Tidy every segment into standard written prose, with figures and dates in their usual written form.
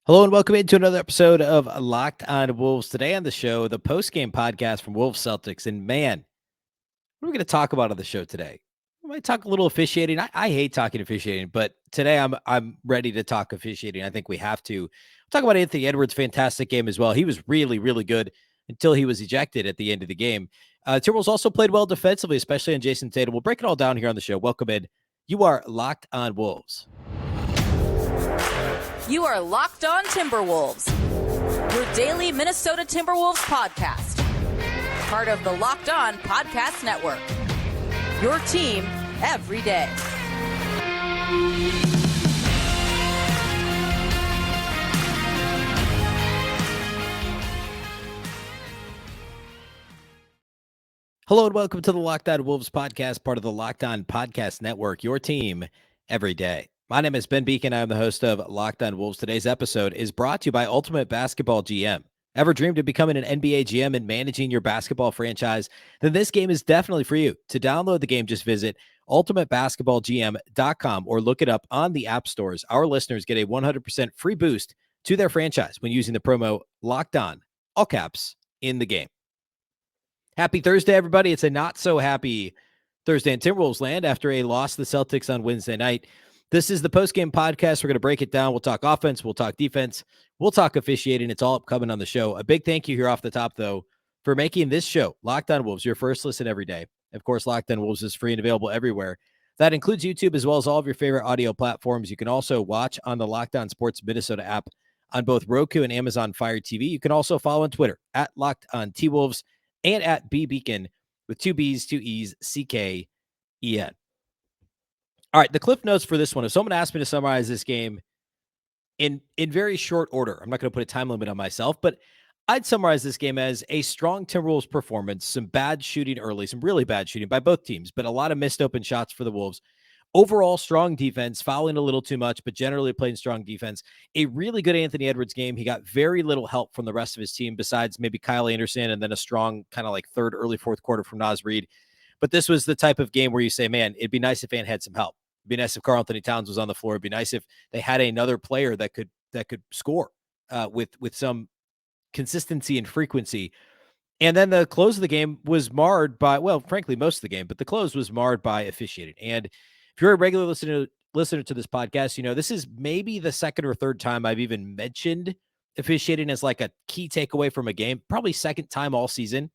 Hello and welcome into another episode of Locked On Wolves. Today on the show, the post-game podcast from Wolves Celtics. And man, what are we going to talk about on the show today? We might talk a little officiating. I hate talking officiating, but today I'm ready to talk officiating. I think we have to talk about Anthony Edwards' fantastic game as well. He was really, really good until he was ejected at the end of the game. Timberwolves also played well defensively, especially on Jason Tatum. We'll break it all down here on the show. Welcome in. You are Locked On Wolves. You are Locked On Timberwolves, your daily Minnesota Timberwolves podcast. Part of the Locked On Podcast Network. Your team every day. Hello and welcome to the Locked On Wolves podcast, part of the Locked On Podcast Network, your team every day. My name is Ben Beecken. I'm the host of Locked On Wolves. Today's episode is brought to you by Ultimate Basketball GM. Ever dreamed of becoming an NBA GM and managing your basketball franchise? Then this game is definitely for you. To download the game, just visit ultimatebasketballgm.com or look it up on the app stores. Our listeners get a 100% free boost to their franchise when using the promo Locked On, all caps, in the game. Happy Thursday, everybody. It's a not so happy Thursday in Timberwolves land after a loss to the Celtics on Wednesday night. This is the post-game podcast. We're going to break it down. We'll talk offense. We'll talk defense. We'll talk officiating. It's all upcoming on the show. A big thank you here off the top, though, for making this show, Locked On Wolves, your first listen every day. Of course, Locked On Wolves is free and available everywhere. That includes YouTube as well as all of your favorite audio platforms. You can also watch on the Locked On Sports Minnesota app on both Roku and Amazon Fire TV. You can also follow on Twitter at Locked On T-Wolves and at Beecken with two B's, two E's, C-K-E-N. All right, the cliff notes for this one. If someone asked me to summarize this game in very short order, I'm not going to put a time limit on myself, but I'd summarize this game as a strong Timberwolves performance, some bad shooting early, some really bad shooting by both teams, but a lot of missed open shots for the Wolves. Overall, strong defense, fouling a little too much, but generally playing strong defense. A really good Anthony Edwards game. He got very little help from the rest of his team besides maybe Kyle Anderson and then a strong kind of like third, early fourth quarter from Naz Reid. But this was the type of game where you say, man, it'd be nice if Ant had some help. It'd be nice if Karl-Anthony Towns was on the floor. It'd be nice if they had another player that could score with some consistency and frequency. And then the close of the game was marred by, well, frankly, most of the game, but the close was marred by officiating. And if you're a regular listener to this podcast, you know, this is maybe the second or third time I've even mentioned officiating as like a key takeaway from a game, probably second time all season.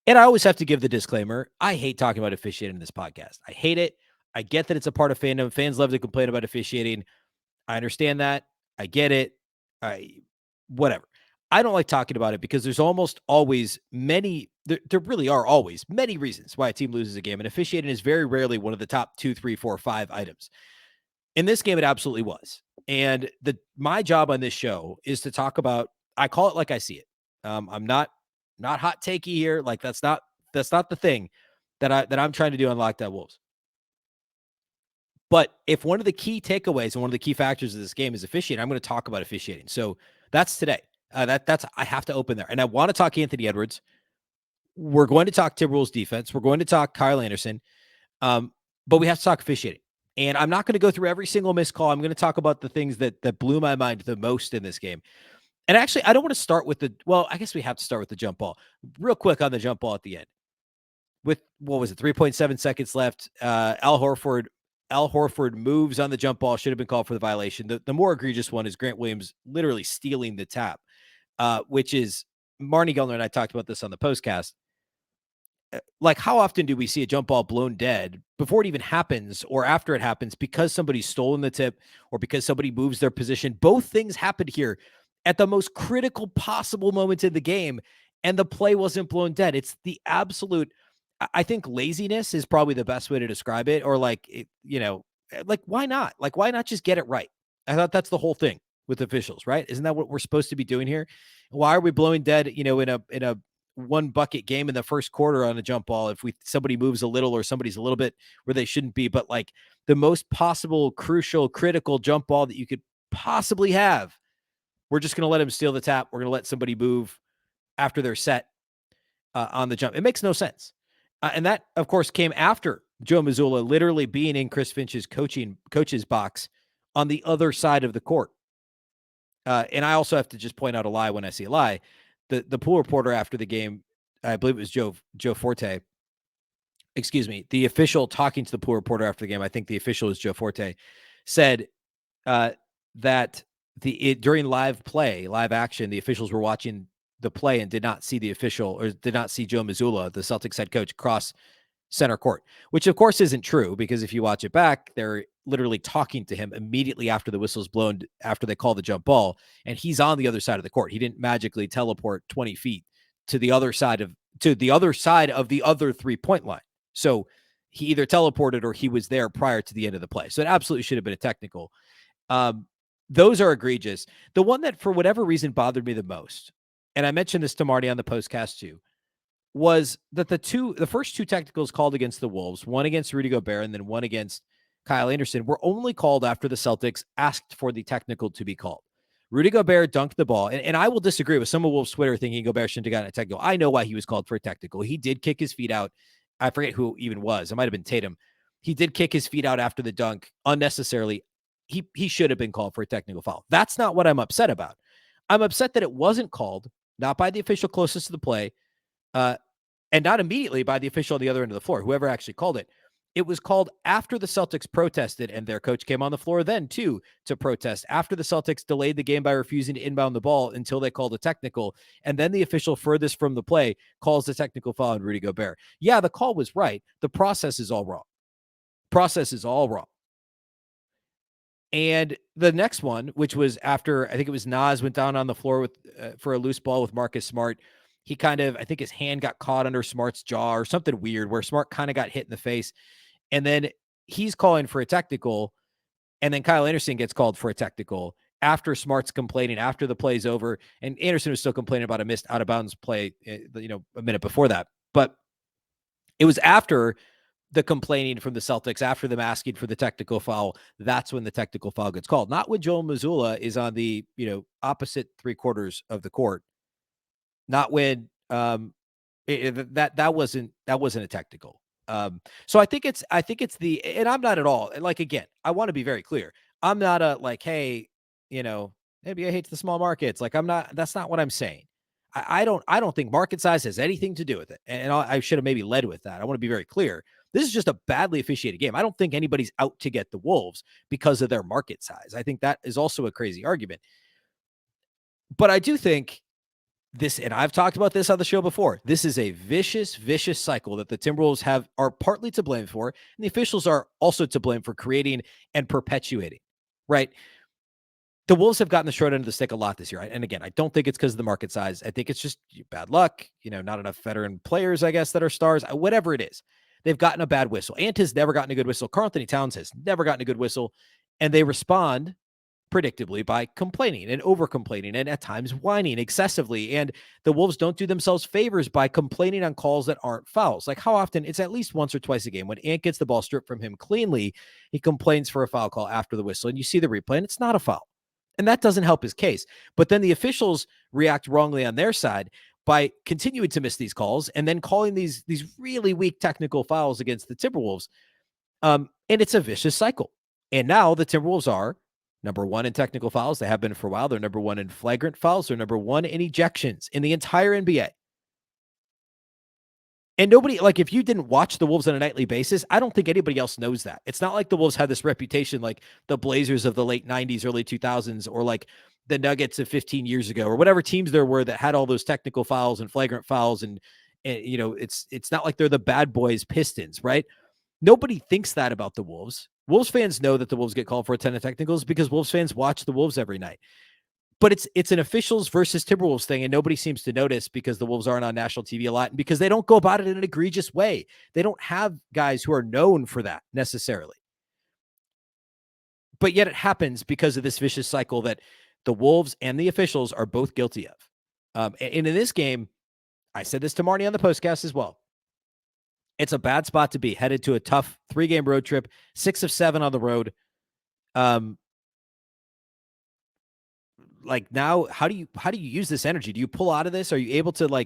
And I always have to give the disclaimer. I hate talking about officiating in this podcast. I hate it. I get that it's a part of fandom. Fans love to complain about officiating. I understand that. I get it. Whatever. I don't like talking about it because there's almost always there really are always many reasons why a team loses a game. And officiating is very rarely one of the top 2, 3, 4, 5 items. In this game, it absolutely was. And my job on this show is to talk about, I call it like I see it. I'm not hot takey here. Like that's not the thing that I'm trying to do on Locked On Wolves. But if one of the key takeaways and one of the key factors of this game is officiating, I'm going to talk about officiating. So that's today. I have to open there. And I want to talk Anthony Edwards. We're going to talk Timberwolves defense. We're going to talk Kyle Anderson. But we have to talk officiating. And I'm not going to go through every single missed call. I'm going to talk about the things that blew my mind the most in this game. And actually, I don't want to start with I guess we have to start with the jump ball. Real quick on the jump ball at the end. With, 3.7 seconds left, Al Horford moves on the jump ball, should have been called for the violation. The more egregious one is Grant Williams literally stealing the tap, which is, Marnie Gellner and I talked about this on the postcast. Like, how often do we see a jump ball blown dead before it even happens or after it happens because somebody's stolen the tip or because somebody moves their position? Both things happened here at the most critical possible moment in the game, and the play wasn't blown dead. It's the absolute, I think laziness is probably the best way to describe it, or like, why not? Like, why not just get it right? I thought that's the whole thing with officials, right? Isn't that what we're supposed to be doing here? Why are we blowing dead, in a one bucket game in the first quarter on a jump ball if somebody moves a little or somebody's a little bit where they shouldn't be? But like the most possible crucial, critical jump ball that you could possibly have, we're just going to let him steal the tap. We're going to let somebody move after they're set on the jump. It makes no sense. And that, of course, came after Joe Mazzulla literally being in Chris Finch's coach's box on the other side of the court. And I also have to just point out a lie when I see a lie. The pool reporter after the game, I believe it was Joe Forte. Excuse me. The official talking to the pool reporter after the game, I think the official is Joe Forte, said that during live action, the officials were watching the play and did not see the official or did not see Joe Mazzulla, the Celtics head coach, cross center court, which of course isn't true because if you watch it back, they're literally talking to him immediately after the whistle's blown, after they call the jump ball, and he's on the other side of the court. He didn't magically teleport 20 feet to the other side of the other 3-point line. So he either teleported or he was there prior to the end of the play. So it absolutely should have been a technical. Those are egregious. The one that for whatever reason bothered me the most, and I mentioned this to Marty on the postcast too, was that the first two technicals called against the Wolves, one against Rudy Gobert and then one against Kyle Anderson, were only called after the Celtics asked for the technical to be called. Rudy Gobert dunked the ball, and I will disagree with some of Wolves' Twitter thinking Gobert shouldn't have gotten a technical. I know why he was called for a technical. He did kick his feet out. I forget who even was. It might have been Tatum. He did kick his feet out after the dunk unnecessarily. He should have been called for a technical foul. That's not what I'm upset about. I'm upset that it wasn't called, not by the official closest to the play, and not immediately by the official on the other end of the floor, whoever actually called it. It was called after the Celtics protested, and their coach came on the floor then, too, to protest, after the Celtics delayed the game by refusing to inbound the ball until they called a technical, and then the official furthest from the play calls the technical foul on Rudy Gobert. Yeah, the call was right. The process is all wrong. And the next one, which was after, I think it was Nas went down on the floor with for a loose ball with Marcus Smart. He kind of, I think his hand got caught under Smart's jaw or something weird where Smart kind of got hit in the face. And then he's calling for a technical. And then Kyle Anderson gets called for a technical after Smart's complaining, after the play's over. And Anderson was still complaining about a missed out of bounds play, a minute before that. But it was after the complaining from the Celtics, after them asking for the technical foul. That's when the technical foul gets called. Not when Joe Mazzulla is on the, opposite 3/4 of the court. Not when that wasn't a technical. So I think it's and I'm not at all. Like, again, I want to be very clear. I'm not a like, hey, maybe I hate the small markets. Like, that's not what I'm saying. I don't think market size has anything to do with it. And I should have maybe led with that. I want to be very clear. This is just a badly officiated game. I don't think anybody's out to get the Wolves because of their market size. I think that is also a crazy argument. But I do think this, and I've talked about this on the show before, this is a vicious, vicious cycle that the Timberwolves are partly to blame for, and the officials are also to blame for creating and perpetuating, right? The Wolves have gotten the short end of the stick a lot this year. And again, I don't think it's because of the market size. I think it's just bad luck, not enough veteran players, I guess, that are stars, whatever it is. They've gotten a bad whistle. Ant has never gotten a good whistle. Karl-Anthony Towns has never gotten a good whistle. And they respond predictably by complaining and over complaining and at times whining excessively. And the Wolves don't do themselves favors by complaining on calls that aren't fouls. Like, how often? It's at least once or twice a game when Ant gets the ball stripped from him cleanly, he complains for a foul call after the whistle, and you see the replay and it's not a foul. And that doesn't help his case. But then the officials react wrongly on their side by continuing to miss these calls and then calling these really weak technical fouls against the Timberwolves. And it's a vicious cycle. And now the Timberwolves are number one in technical fouls. They have been for a while. They're number one in flagrant fouls. They're number one in ejections in the entire NBA. And nobody, like, if you didn't watch the Wolves on a nightly basis, I don't think anybody else knows that. It's not like the Wolves had this reputation like the Blazers of the late 90s, early 2000s, or like the Nuggets of 15 years ago, or whatever teams there were that had all those technical fouls and flagrant fouls. And it's not like they're the bad boys Pistons, right? Nobody thinks that about the Wolves. Wolves fans know that the Wolves get called for a ton of technicals because Wolves fans watch the Wolves every night. But it's an officials versus Timberwolves thing, and nobody seems to notice because the Wolves aren't on national TV a lot and because they don't go about it in an egregious way. They don't have guys who are known for that necessarily. But yet it happens because of this vicious cycle that the Wolves and the officials are both guilty of. And in this game, I said this to Marty on the postcast as well. It's a bad spot to be, headed to a tough 3-game road trip, 6 of 7 on the road. Like, now, how do you use this energy? Do you pull out of this? Are you able to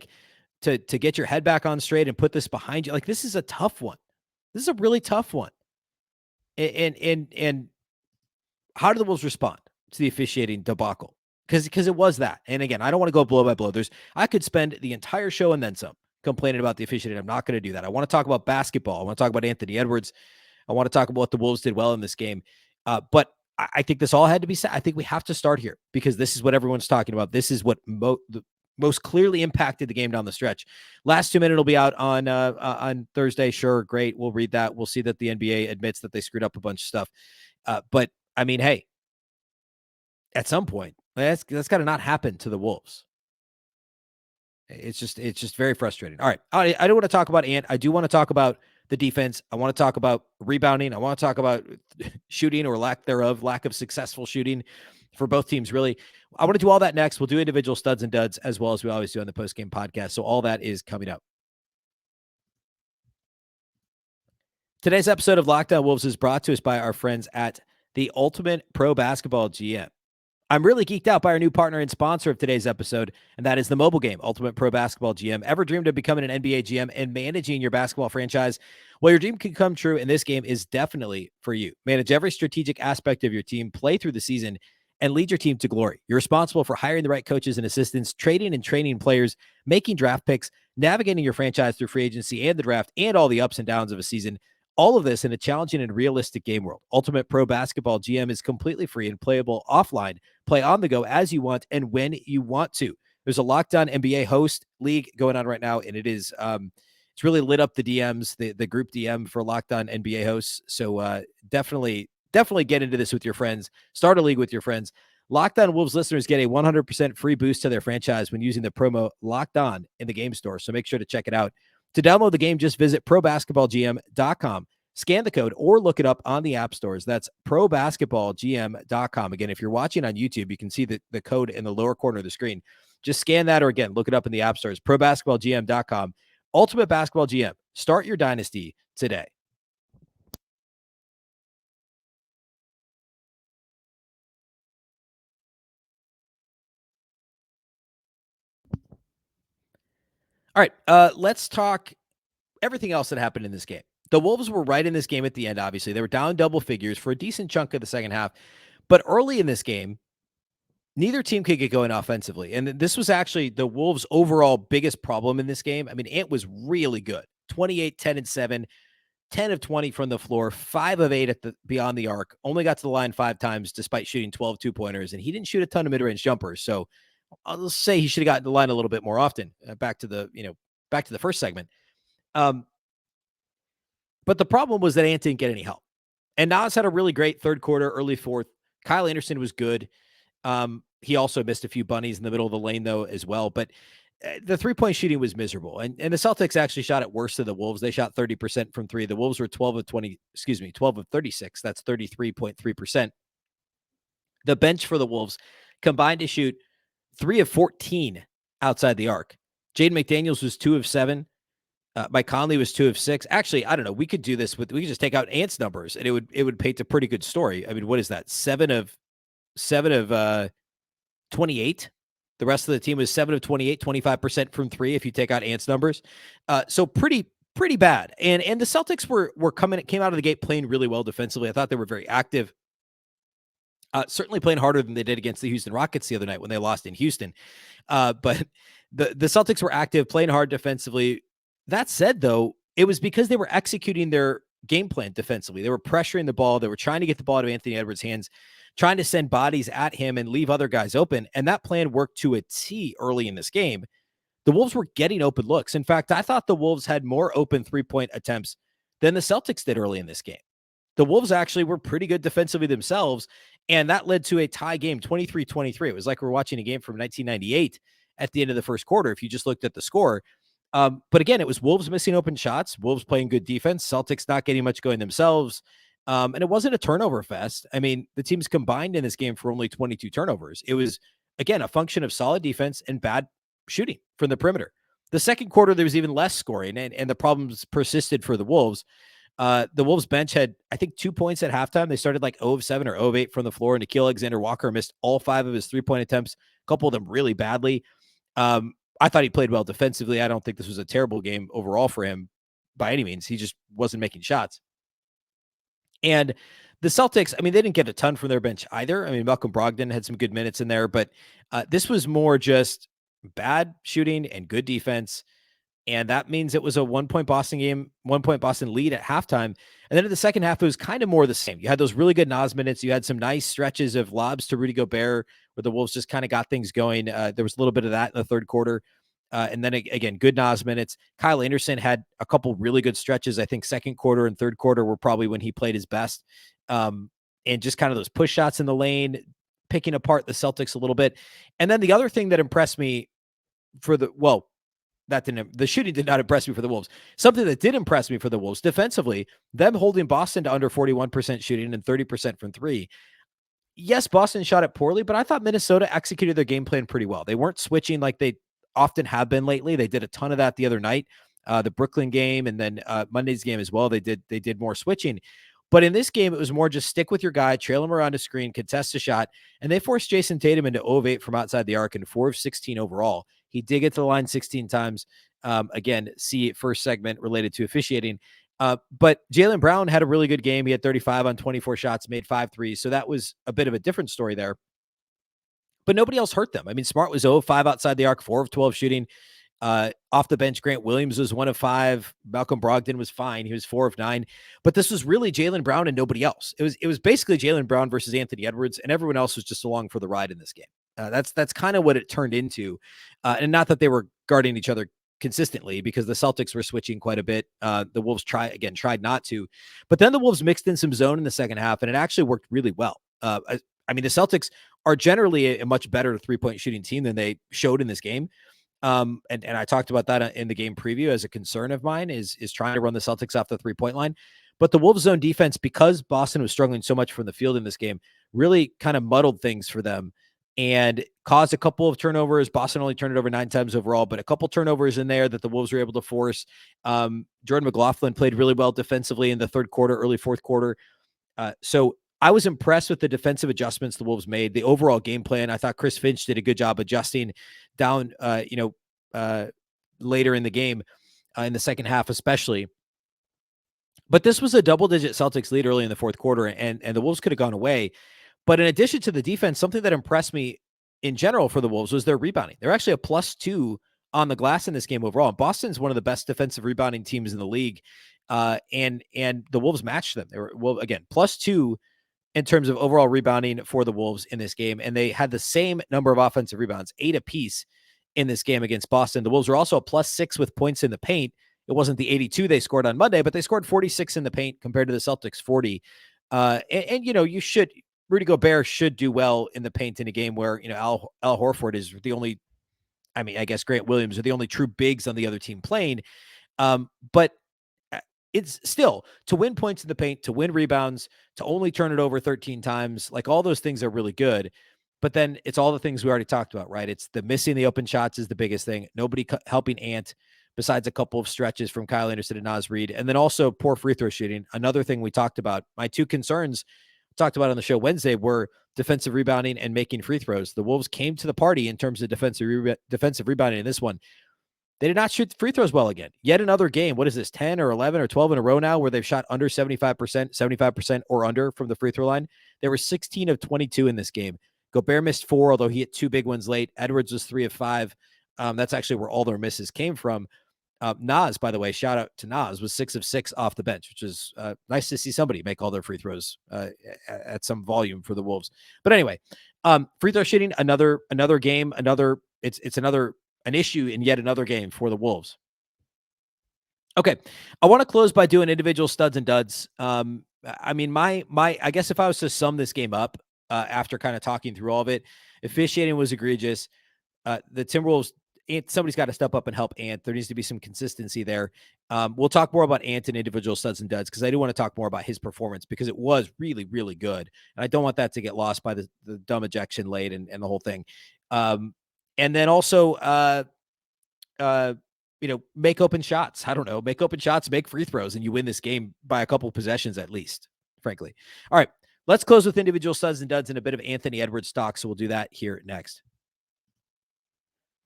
to get your head back on straight and put this behind you? Like, this is a tough one. This is a really tough one. And how do the Wolves respond to the officiating debacle? because it was that. And again, I don't want to go blow by blow. I could spend the entire show and then some complaining about the officiating. I'm not going to do that. I want to talk about basketball. I want to talk about Anthony Edwards. I want to talk about what the Wolves did well in this game. But I think this all had to be said. I think we have to start here because this is what everyone's talking about. This is what most clearly impacted the game down the stretch. Last 2 minutes will be out on Thursday. Sure, great. We'll read that. We'll see that the NBA admits that they screwed up a bunch of stuff. But I mean, hey, at some point, that's got to not happen to the Wolves. It's just very frustrating. All right, I don't want to talk about Ant. I do want to talk about the defense. I want to talk about rebounding. I want to talk about shooting or lack thereof, lack of successful shooting for both teams, really. I want to do all that next. We'll do individual studs and duds as well as we always do on the post-game podcast. So all that is coming up. Today's episode of Locked On Wolves is brought to us by our friends at the Ultimate Pro Basketball GM. I'm really geeked out by our new partner and sponsor of today's episode, and that is the mobile game, Ultimate Pro Basketball GM. Ever dreamed of becoming an NBA GM and managing your basketball franchise? Well, your dream can come true, and this game is definitely for you. Manage every strategic aspect of your team, play through the season, and lead your team to glory. You're responsible for hiring the right coaches and assistants, trading and training players, making draft picks, navigating your franchise through free agency and the draft, and all the ups and downs of a season. All of this in a challenging and realistic game world. Ultimate Pro Basketball GM is completely free and playable offline. Play on the go as you want and when you want to. There's a Locked On NBA host league going on right now, and it's really lit up the DMs, the group DM for Locked On NBA hosts. So definitely get into this with your friends. Start a league with your friends. Locked On Wolves listeners get a 100% free boost to their franchise when using the promo Locked On in the game store. So make sure to check it out. To download the game, just visit probasketballgm.com, scan the code, or look it up on the app stores. That's probasketballgm.com. Again, if you're watching on YouTube, you can see the code in the lower corner of the screen. Just scan that, or again, look it up in the app stores, probasketballgm.com. Ultimate Basketball GM. Start your dynasty today. All right, let's talk everything else that happened in this game. The Wolves were right in this game at the end, obviously. They were down double figures for a decent chunk of the second half. But early in this game, neither team could get going offensively. And this was actually the Wolves' overall biggest problem in this game. I mean, Ant was really good. 28, 10, and 7, 10 of 20 from the floor, 5 of 8 at the beyond the arc. Only got to the line 5 times despite shooting 12 two-pointers. And he didn't shoot a ton of mid-range jumpers. So I'll say he should have gotten the line a little bit more often. Back to the first segment. But the problem was that Ant didn't get any help. And Nas had a really great third quarter, early fourth. Kyle Anderson was good. He also missed a few bunnies in the middle of the lane, though, as well. But the three-point shooting was miserable. And the Celtics actually shot it worse than the Wolves. They shot 30% from three. The Wolves were 12 of 36. That's 33.3%. The bench for the Wolves combined to shoot 3 of 14 outside the arc. Jaden McDaniels was 2 of 7. Mike Conley was 2 of 6. Actually, I don't know. We could do this we could just take out Ant's numbers and it would paint a pretty good story. I mean, what is that? 7 of 28. The rest of the team was 7 of 28, 25% from 3 if you take out Ant's numbers. So pretty bad. And the Celtics came out of the gate playing really well defensively. I thought they were very active. Certainly playing harder than they did against the Houston Rockets the other night when they lost in Houston. But the Celtics were active, playing hard defensively. That said, though, it was because they were executing their game plan defensively. They were pressuring the ball. They were trying to get the ball to Anthony Edwards' hands, trying to send bodies at him and leave other guys open. And that plan worked to a T early in this game. The Wolves were getting open looks. In fact, I thought the Wolves had more open three-point attempts than the Celtics did early in this game. The Wolves actually were pretty good defensively themselves, and that led to a tie game, 23-23. It was like we're watching a game from 1998 at the end of the first quarter if you just looked at the score. But again, it was Wolves missing open shots, Wolves playing good defense, Celtics not getting much going themselves. And it wasn't a turnover fest. I mean, the teams combined in this game for only 22 turnovers. It was, again, a function of solid defense and bad shooting from the perimeter. The second quarter, there was even less scoring, and the problems persisted for the Wolves. The Wolves bench had, I think, 2 points at halftime. They started like 0 of 7 or 0 of 8 from the floor, and Nickeil Alexander-Walker missed all 5 of his three-point attempts, a couple of them really badly. I thought he played well defensively. I don't think this was a terrible game overall for him by any means. He just wasn't making shots. And The Celtics, I mean, they didn't get a ton from their bench either. I mean, Malcolm Brogdon had some good minutes in there, but this was more just bad shooting and good defense. And that means it was a 1-point Boston game, 1-point Boston lead at halftime. And then in the second half, it was kind of more the same. You had those really good Nas minutes. You had some nice stretches of lobs to Rudy Gobert where the Wolves just kind of got things going. There was a little bit of that in the third quarter. And then again, good Nas minutes. Kyle Anderson had a couple really good stretches. I think second quarter and third quarter were probably when he played his best. And just kind of those push shots in the lane, picking apart the Celtics a little bit. And then the other thing that impressed me the shooting did not impress me for the Wolves. Something that did impress me for the Wolves defensively, them holding Boston to under 41% shooting and 30% from three. Yes, Boston shot it poorly, but I thought Minnesota executed their game plan pretty well. They weren't switching like they often have been lately. They did a ton of that the other night, the Brooklyn game, and then Monday's game as well. They did more switching. But in this game, it was more just stick with your guy, trail him around a screen, contest a shot, and they forced Jason Tatum into 0 of 8 from outside the arc and 4 of 16 overall. He did get to the line 16 times. Again, see first segment related to officiating. But Jaylen Brown had a really good game. He had 35 on 24 shots, made 5 threes. So that was a bit of a different story there. But nobody else hurt them. I mean, Smart was 0 of 5 outside the arc, 4 of 12 shooting. Off the bench, Grant Williams was 1 of 5. Malcolm Brogdon was fine. He was 4 of 9. But this was really Jaylen Brown and nobody else. It was basically Jaylen Brown versus Anthony Edwards, and everyone else was just along for the ride in this game. That's kind of what it turned into. And not that they were guarding each other consistently, because the Celtics were switching quite a bit. The Wolves tried not to. But then the Wolves mixed in some zone in the second half, and it actually worked really well. I mean, the Celtics are generally a much better three-point shooting team than they showed in this game. And I talked about that in the game preview as a concern of mine is trying to run the Celtics off the 3-point line. But the Wolves zone defense, because Boston was struggling so much from the field in this game, really kind of muddled things for them and caused a couple of turnovers. Boston only turned it over 9 times overall, but a couple turnovers in there that the Wolves were able to force. Jordan McLaughlin played really well defensively in the third quarter, early fourth quarter. So I was impressed with the defensive adjustments the Wolves made, the overall game plan. I thought Chris Finch did a good job adjusting down, later in the game, in the second half, especially. But this was a double-digit Celtics lead early in the fourth quarter, and the Wolves could have gone away. But in addition to the defense, something that impressed me in general for the Wolves was their rebounding. They're actually a +2 on the glass in this game overall. Boston's one of the best defensive rebounding teams in the league, and the Wolves matched them. They were, well, again, +2 in terms of overall rebounding for the Wolves in this game, and they had the same number of offensive rebounds, 8 apiece in this game against Boston. The Wolves were also a +6 with points in the paint. It wasn't the 82 they scored on Monday, but they scored 46 in the paint compared to the Celtics 40. Rudy Gobert should do well in the paint in a game where, Al Horford is the only, I guess Grant Williams are the only true bigs on the other team playing. But it's still to win points in the paint, to win rebounds, to only turn it over 13 times. Like, all those things are really good. But then it's all the things we already talked about, right? It's the missing the open shots is the biggest thing. Nobody helping Ant besides a couple of stretches from Kyle Anderson and Naz Reid. And then also poor free throw shooting. Another thing we talked about. My 2 concerns talked about on the show Wednesday were defensive rebounding and making free throws. The Wolves came to the party in terms of defensive rebounding in this one. They did not shoot free throws well again. Yet another game. What is this, 10 or 11 or 12 in a row now where they've shot under 75% or under from the free throw line? They were 16 of 22 in this game. Gobert missed 4, although he hit 2 big ones late. Edwards was 3 of 5. That's actually where all their misses came from. Nas, by the way, shout out to Nas, was 6 of 6 off the bench, which is nice to see somebody make all their free throws at some volume for the Wolves. But anyway, free throw shooting, another game, it's an issue in yet another game for the Wolves. Okay, I want to close by doing individual studs and duds. I guess if I was to sum this game up after kind of talking through all of it, officiating was egregious. The Timberwolves, somebody's got to step up and help Ant. There needs to be some consistency there. We'll talk more about Ant and individual studs and duds because I do want to talk more about his performance because it was really, really good. And I don't want that to get lost by the dumb ejection late and the whole thing. And then also, make open shots. I don't know, make open shots, make free throws, and you win this game by a couple possessions at least, frankly. All right, let's close with individual studs and duds and a bit of Anthony Edwards stock. So we'll do that here next.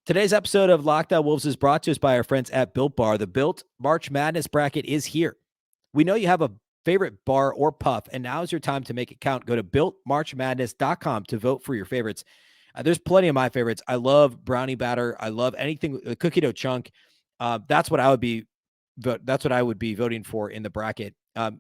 Today's episode of Locked On Wolves is brought to us by our friends at Built Bar. The Built March Madness bracket is here. We know you have a favorite bar or puff, and now's your time to make it count. Go to builtmarchmadness.com to vote for your favorites. There's plenty of my favorites. I love brownie batter. I love anything cookie dough chunk. That's what I would be. That's what I would be voting for in the bracket.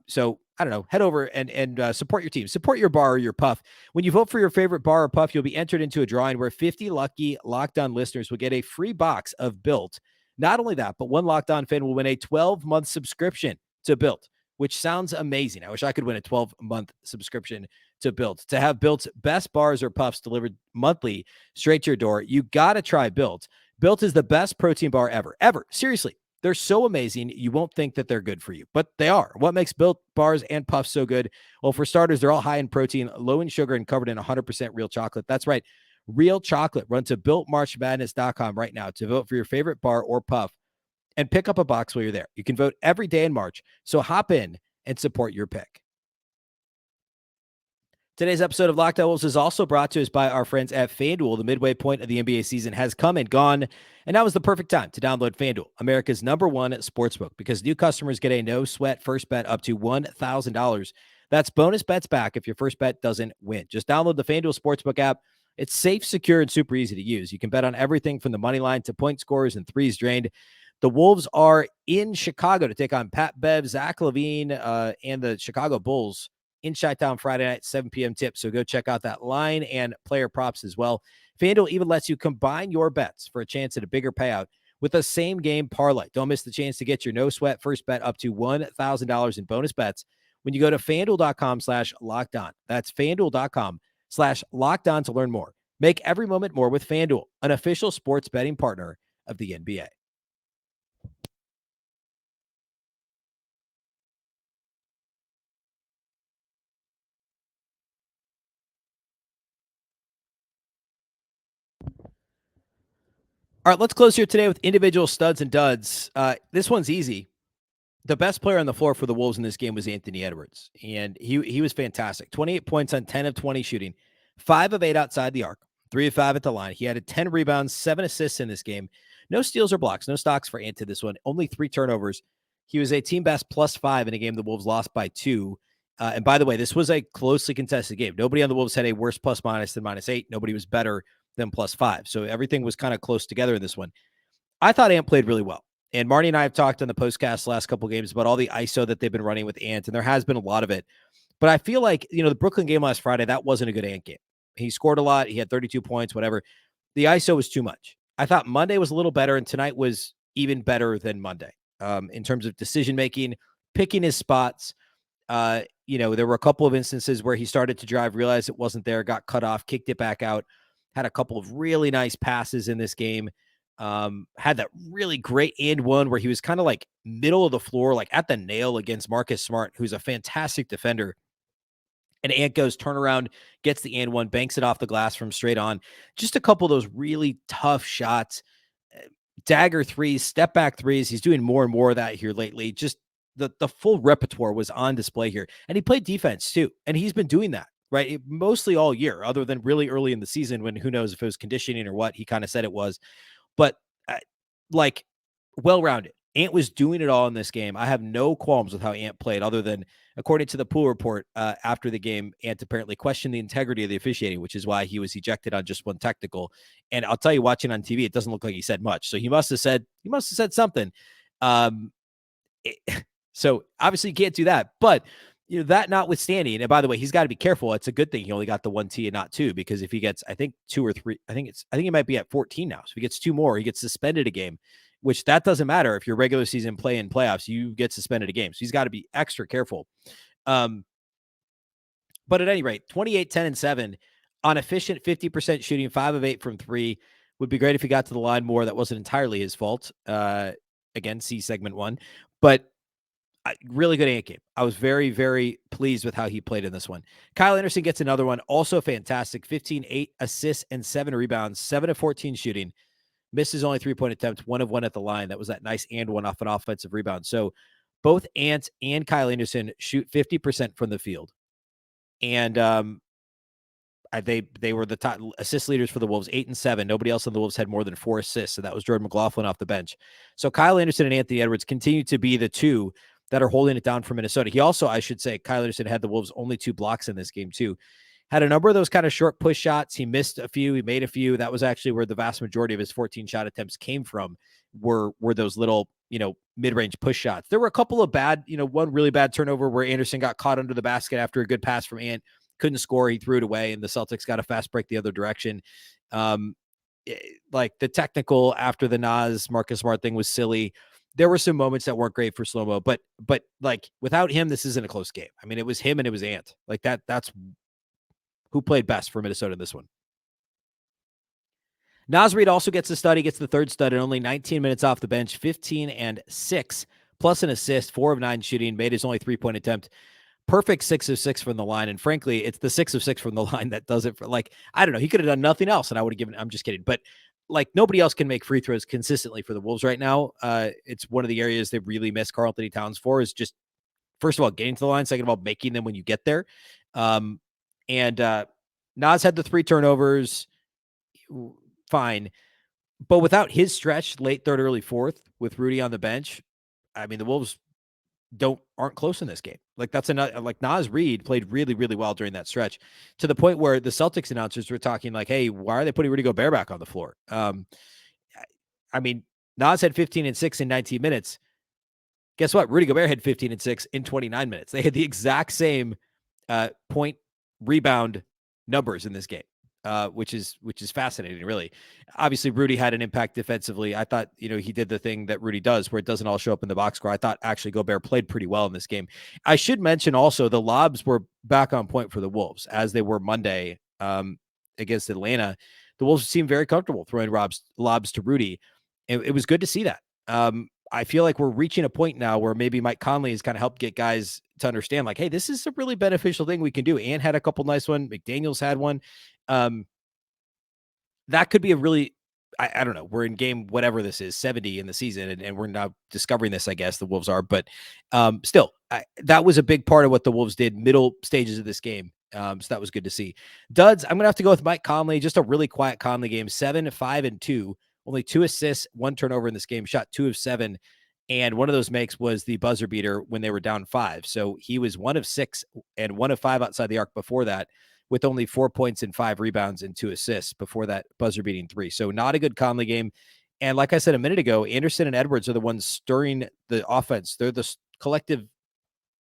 So I don't know. Head over and support your team. Support your bar or your puff. When you vote for your favorite bar or puff, you'll be entered into a drawing where 50 lucky Locked On listeners will get a free box of Built. Not only that, but one Locked On fan will win a 12-month subscription to Built, which sounds amazing. I wish I could win a 12-month subscription to Built. To have Built's best bars or puffs delivered monthly straight to your door, you got to try Built. Built is the best protein bar ever. Seriously, they're so amazing, you won't think that they're good for you, but they are. What makes Built bars and puffs so good? Well, for starters, they're all high in protein, low in sugar, and covered in 100% real chocolate. That's right, real chocolate. Run to builtmarchmadness.com right now to vote for your favorite bar or puff and pick up a box while you're there. You can vote every day in March, so hop in and support your pick. Today's episode of Locked On Wolves is also brought to us by our friends at FanDuel. The midway point of the NBA season has come and gone, and now is the perfect time to download FanDuel, America's #1 sportsbook, because new customers get a no-sweat first bet up to $1,000. That's bonus bets back if your first bet doesn't win. Just download the FanDuel Sportsbook app. It's safe, secure, and super easy to use. You can bet on everything from the money line to point scores and threes drained. The Wolves are in Chicago to take on Pat Bev, Zach LaVine, and the Chicago Bulls in Chi-Town Friday night, 7 p.m. tip. So go check out that line and player props as well. FanDuel even lets you combine your bets for a chance at a bigger payout with a same-game parlay. Don't miss the chance to get your no-sweat first bet up to $1,000 in bonus bets when you go to FanDuel.com/lockedon. That's FanDuel.com/lockedon to learn more. Make every moment more with FanDuel, an official sports betting partner of the NBA. All right, let's close here today with individual studs and duds. This one's easy. The best player on the floor for the Wolves in this game was Anthony Edwards, and he was fantastic. 28 points on 10 of 20 shooting, 5 of 8 outside the arc, 3 of 5 at the line. He had 10 rebounds, 7 assists in this game. No steals or blocks, no stocks for Ant this one. Only 3 turnovers. He was a team best +5 in a game the Wolves lost by 2. And by the way, this was a closely contested game. Nobody on the Wolves had a worse ± than -8. Nobody was better than +5. So everything was kind of close together in this one. I thought Ant played really well. And Marty and I have talked on the postcast the last couple of games about all the ISO that they've been running with Ant, and there has been a lot of it. But I feel like, the Brooklyn game last Friday, that wasn't a good Ant game. He scored a lot. He had 32 points, whatever. The ISO was too much. I thought Monday was a little better, and tonight was even better than Monday in terms of decision-making, picking his spots. There were a couple of instances where he started to drive, realized it wasn't there, got cut off, kicked it back out. Had a couple of really nice passes in this game. Had that really great and one where he was kind of like middle of the floor, like at the nail against Marcus Smart, who's a fantastic defender. And Ant goes turnaround, gets the and one, banks it off the glass from straight on. Just a couple of those really tough shots, dagger threes, step back threes. He's doing more and more of that here lately. Just the full repertoire was on display here. And he played defense too. And he's been doing that. Right, mostly all year, other than really early in the season when who knows if it was conditioning or what. He kind of said it was, but well-rounded. Ant was doing it all in this game. I have no qualms with how Ant played, other than, according to the pool report after the game, Ant apparently questioned the integrity of the officiating, which is why he was ejected on just one technical. And I'll tell you, watching on TV, it doesn't look like he said much. So he must have said something. So obviously you can't do that, but. That notwithstanding, and by the way, he's got to be careful. It's a good thing he only got the 1 T and not 2, because if he gets, I think 2 or 3, I think he might be at 14 now. So if he gets 2 more, he gets suspended a game, which that doesn't matter. If you're regular season play in playoffs, you get suspended a game. So he's got to be extra careful. But at any rate, 28, 10, and 7 on efficient 50% shooting, 5 of 8 from 3. Would be great if he got to the line more. That wasn't entirely his fault. Again, see segment 1, but really good Ant game. I was very, very pleased with how he played in this one. Kyle Anderson gets another one. Also fantastic. 15, 8 assists and 7 rebounds, 7 of 14 shooting. Misses only 3-point attempt, 1 of 1 at the line. That was that nice and one off an offensive rebound. So both Ant and Kyle Anderson shoot 50% from the field. And they were the top assist leaders for the Wolves, 8 and 7. Nobody else on the Wolves had more than 4 assists. So that was Jordan McLaughlin off the bench. So Kyle Anderson and Anthony Edwards continue to be the two that are holding it down for Minnesota. He also, I should say, Kyle Anderson had the Wolves' only 2 blocks in this game too. Had a number of those kind of short push shots. He missed a few. He made a few. That was actually where the vast majority of his 14 shot attempts came from, were those little, mid-range push shots. There were a couple of bad, one really bad turnover where Anderson got caught under the basket after a good pass from Ant, couldn't score. He threw it away, and the Celtics got a fast break the other direction. Like the technical after the Nas Marcus Smart thing was silly. There were some moments that weren't great for Slow-Mo, but like without him, this isn't a close game. I mean, it was him and it was Ant. Like that's who played best for Minnesota in this one. Naz Reid also gets the stud. He gets the third stud in only 19 minutes off the bench, 15 and 6, plus an assist, 4 of 9 shooting, made his only 3-point attempt. Perfect 6 of 6 from the line. And frankly, it's the 6 of 6 from the line that does it for, like, I don't know. He could have done nothing else and I would have given, I'm just kidding. But like nobody else can make free throws consistently for the Wolves right now. It's one of the areas they really miss Karl-Anthony Towns for, is just, first of all, getting to the line. Second of all, making them when you get there. Naz had the 3 turnovers. Fine. But without his stretch, late third, early fourth, with Rudy on the bench, I mean, the Wolves aren't close in this game. Like that's like Naz Reid played really, really well during that stretch, to the point where the Celtics announcers were talking like, hey, why are they putting Rudy Gobert back on the floor? I mean, Naz had 15 and 6 in 19 minutes. Guess what? Rudy Gobert had 15 and 6 in 29 minutes. They had the exact same point rebound numbers in this game. Which is fascinating, really. Obviously, Rudy had an impact defensively. I thought, he did the thing that Rudy does where it doesn't all show up in the box score. I thought actually Gobert played pretty well in this game. I should mention also the lobs were back on point for the Wolves, as they were Monday against Atlanta. The Wolves seemed very comfortable throwing lobs to Rudy. It was good to see that. I feel like we're reaching a point now where maybe Mike Conley has kind of helped get guys to understand, like, hey, this is a really beneficial thing we can do. Ant had a couple nice ones. McDaniels had one. That could be a really, I don't know. We're in game, whatever this is, 70 in the season, and we're now discovering this, I guess the Wolves are, but still, that was a big part of what the Wolves did middle stages of this game. So that was good to see. Duds, I'm going to have to go with Mike Conley. Just a really quiet Conley game, 7, 5, and 2. Only 2 assists, 1 turnover in this game, shot 2 of 7. And one of those makes was the buzzer beater when they were down 5. So he was 1 of 6 and 1 of 5 outside the arc before that, with only 4 points and 5 rebounds and 2 assists before that buzzer beating 3. So not a good Conley game. And like I said a minute ago, Anderson and Edwards are the ones stirring the offense. They're the collective,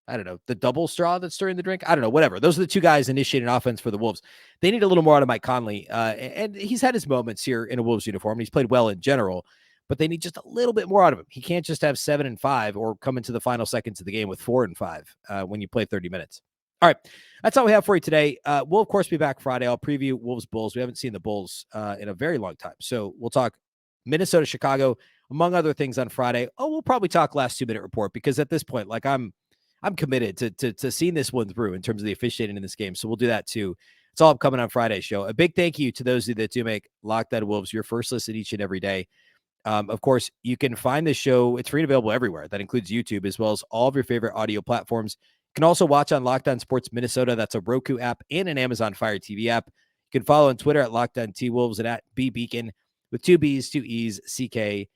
I don't know, the double straw that's stirring the drink. I don't know, whatever. Those are the 2 guys initiating offense for the Wolves. They need a little more out of Mike Conley. And he's had his moments here in a Wolves uniform. He's played well in general, but they need just a little bit more out of him. He can't just have 7 and 5 or come into the final seconds of the game with 4 and 5 when you play 30 minutes. All right, that's all we have for you today. We'll, of course, be back Friday. I'll preview Wolves Bulls. We haven't seen the Bulls in a very long time. So we'll talk Minnesota, Chicago, among other things on Friday. Oh, we'll probably talk last 2-minute report, because at this point, like I'm committed to seeing this one through in terms of the officiating in this game. So we'll do that too. It's all upcoming on Friday's show. A big thank you to those of you that do make Locked On Wolves your first listen each and every day. Of course, you can find this show. It's free and available everywhere. That includes YouTube, as well as all of your favorite audio platforms. You can also watch on Locked On Sports Minnesota. That's a Roku app and an Amazon Fire TV app. You can follow on Twitter at Locked On T-Wolves and at Beecken with 2 B's, 2 E's, CKEN.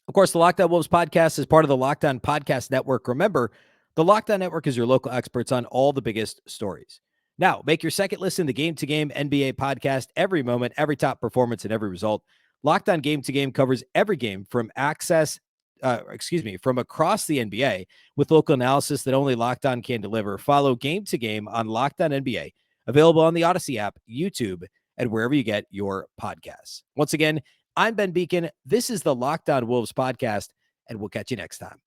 Of course, the Locked On Wolves podcast is part of the Locked On Podcast Network. Remember, the Locked On Network is your local experts on all the biggest stories. Now, make your second listen the Game to Game NBA podcast every moment, every top performance, and every result. Locked On Game to Game covers every game from from across the NBA with local analysis that only Locked On can deliver. Follow Game to Game on Locked On NBA, available on the Odyssey app, YouTube, and wherever you get your podcasts. Once again, I'm Ben Beecken. This is the Locked On Wolves podcast, and we'll catch you next time.